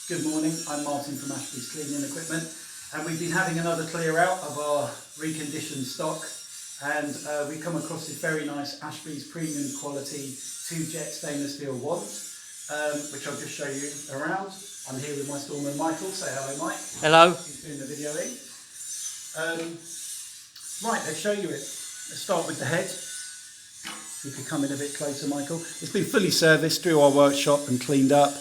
Good morning, I'm Martin from Ashbys Cleaning Equipment, and we've been having another clear out of our reconditioned stock, and we come across this very nice Ashbys premium quality 2-jet stainless steel wand, which I'll just show you around. I'm here with my storeman Michael. Say hello, Mike. Hello. He's doing the video in. Right, let's show you it. Let's start with the head. You could come in a bit closer, Michael. It's been fully serviced through our workshop and cleaned up.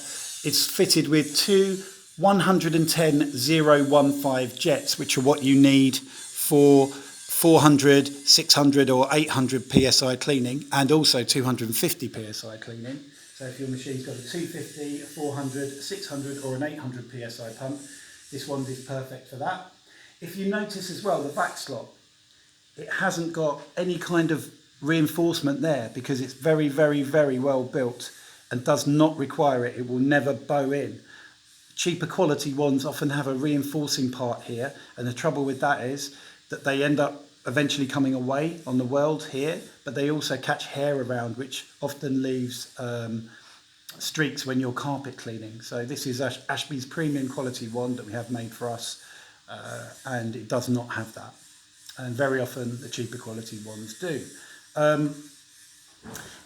It's fitted with two 110-015 jets, which are what you need for 400, 600 or 800 psi cleaning, and also 250 psi cleaning. So if your machine's got a 250, a 400, 600 or an 800 psi pump, this one is perfect for that. If you notice as well, the back slot, it hasn't got any kind of reinforcement there because it's very, very, very well built and does not require it. It will never bow in. Cheaper quality ones often have a reinforcing part here, and the trouble with that is that they end up eventually coming away on the weld here, but they also catch hair around, which often leaves streaks when you're carpet cleaning. So this is Ashbys premium quality wand that we have made for us, and it does not have that. And very often the cheaper quality ones do.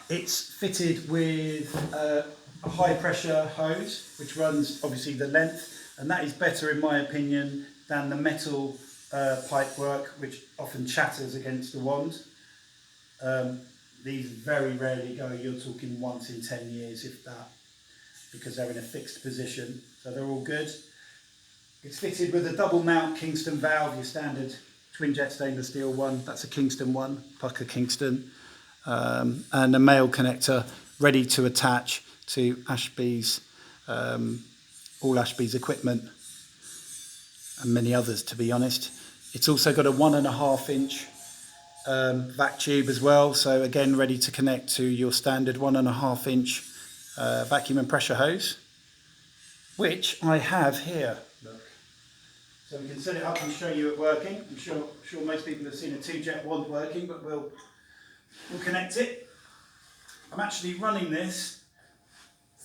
It's fitted with a high pressure hose, which runs obviously the length, and that is better in my opinion than the metal pipe work, which often chatters against the wand. These very rarely go, you're talking once in 10 years if that, because they're in a fixed position, so they're all good. It's fitted with a double mount Kingston valve, your standard twin jet stainless steel one. That's a Kingston one, Pucker Kingston. And a male connector ready to attach to Ashbys, all Ashbys equipment and many others, to be honest. It's also got a 1.5 inch vac tube as well, so again ready to connect to your standard 1.5 inch vacuum and pressure hose, which I have here. Look. So we can set it up and show you it working. I'm sure most people have seen a 2-jet wand working, but we'll connect it. I'm actually running this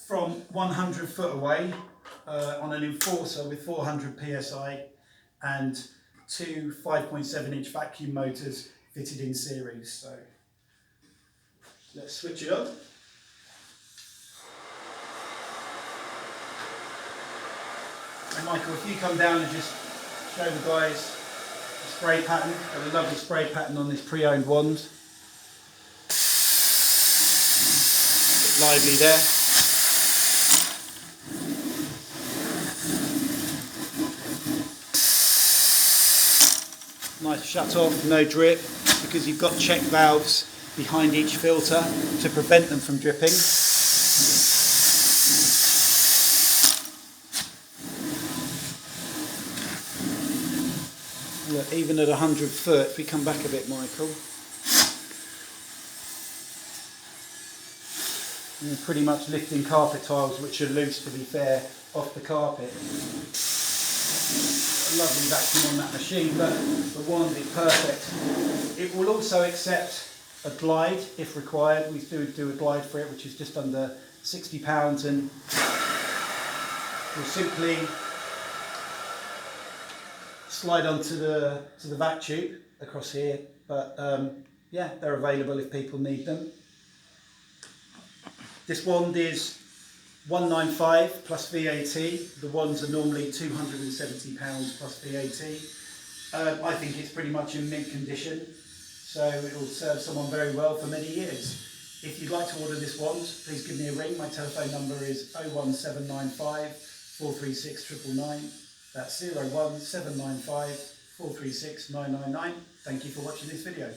from 100 foot away on an enforcer with 400 psi and two 5.7 inch vacuum motors fitted in series. So let's switch it on. And Michael, if you come down and just show the guys the spray pattern. Got a lovely spray pattern on this pre-owned wand. Lively there. Nice shut off, no drip, because you've got check valves behind each filter to prevent them from dripping. Look, even at 100 foot, if we come back a bit, Michael, you're pretty much lifting carpet tiles, which are loose, to be fair, off the carpet. A lovely vacuum on that machine, but the wand is perfect. It will also accept a glide if required. We do a glide for it, which is just under £60, and we'll simply slide onto the vac tube across here. But yeah, they're available if people need them. This wand is £195 plus VAT. The wands are normally £270 plus VAT. I think it's pretty much in mint condition, so it will serve someone very well for many years. If you'd like to order this wand, please give me a ring. My telephone number is 01795 436 999. That's 01795 436 999. Thank you for watching this video.